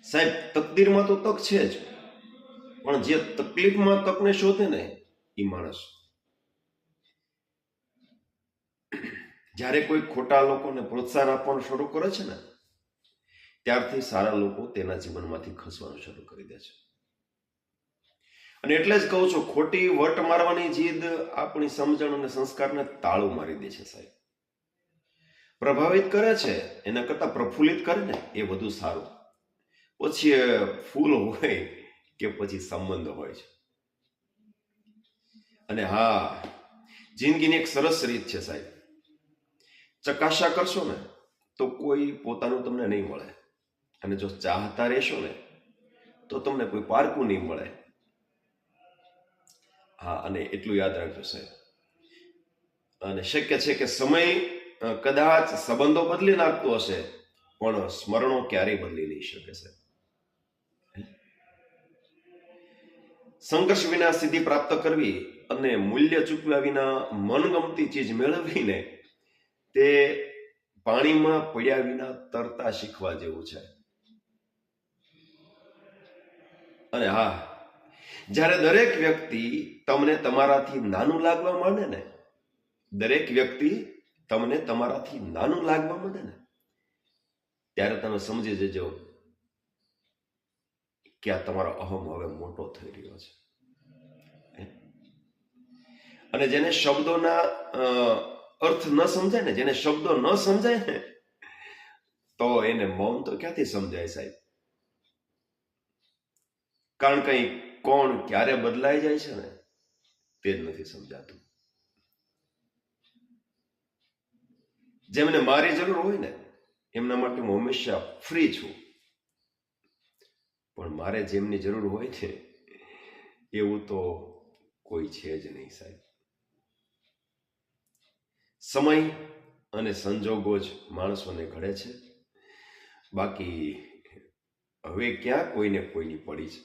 સાહેબ, તકદીરમાં તો તક છે જ, પણ જે તકલીફમાં તકને શોધે ને એ માણસ. જ્યારે કોઈ ખોટા લોકોને પ્રોત્સાહન આપવાનું શરૂ કરે છે ને, ત્યારથી સારા લોકો તેના જીવનમાંથી ખસવાનું શરૂ કરી દે છે. અને એટલે જ કહું છું, ખોટી વટ મારવાની જીદ આપણી સમજણ અને સંસ્કારને તાળું મારી દે છે સાહેબ. પ્રભાવિત કરે છે એના કરતા પ્રફુલ્લિત કરે ને એ વધુ સારું. પછી ફૂલ હોય કે પછી સંબંધ હોય છે. અને હા, જિંદગીની એક સરસ રીત છે સાહેબ. ચકાસા કરશો ને તો કોઈ પોતાનું તમને નહીં મળે, અને જો ચાહતા રહેશો ને તો તમને કોઈ પારકું નહીં મળે. હા, અને એટલું યાદ રાખજો સાહેબ. અને શક્ય છે કે સમય કદાચ સંબંધો બદલી નાખતો હશે, પણ સ્મરણો ક્યારેય બદલી નહીં શકે છે. સંઘર્ષ વિના સિદ્ધિ પ્રાપ્ત કરવી અને મૂલ્ય ચૂકવ્યા વિના મનગમતી ચીજ મેળવીને તે પાણીમાં પડ્યા વિના તરતા શીખવા જેવું છે. અને હા, જ્યારે દરેક વ્યક્તિ તમને તમારાથી નાનું લાગવા માંડે ને, દરેક વ્યક્તિ તમને તમારાથી નાનું લાગવા માંડે ને, ત્યારે તમે સમજી જજો કે આ તમારો અહમ હવે મોટો થઈ રહ્યો છે. અને જેને શબ્દોના અર્થ ન સમજાય ને, જેને શબ્દો ન સમજાય ને, તો એને મૌન તો ક્યાંથી સમજાય સાહેબ? કારણ કે કોણ ક્યારે બદલાઈ જાય છે ને તે જ નથી સમજાતું. જેમને મારી જરૂર હોય ને એમના માટે હું હંમેશા ફ્રી છું, પણ મારે જેમની જરૂર હોય છે એવું તો કોઈ છે જ નહીં સાહેબ. સમય અને સંજોગો જ માણસોને ઘડે છે, બાકી હવે ક્યાં કોઈને કોઈની પડી છે.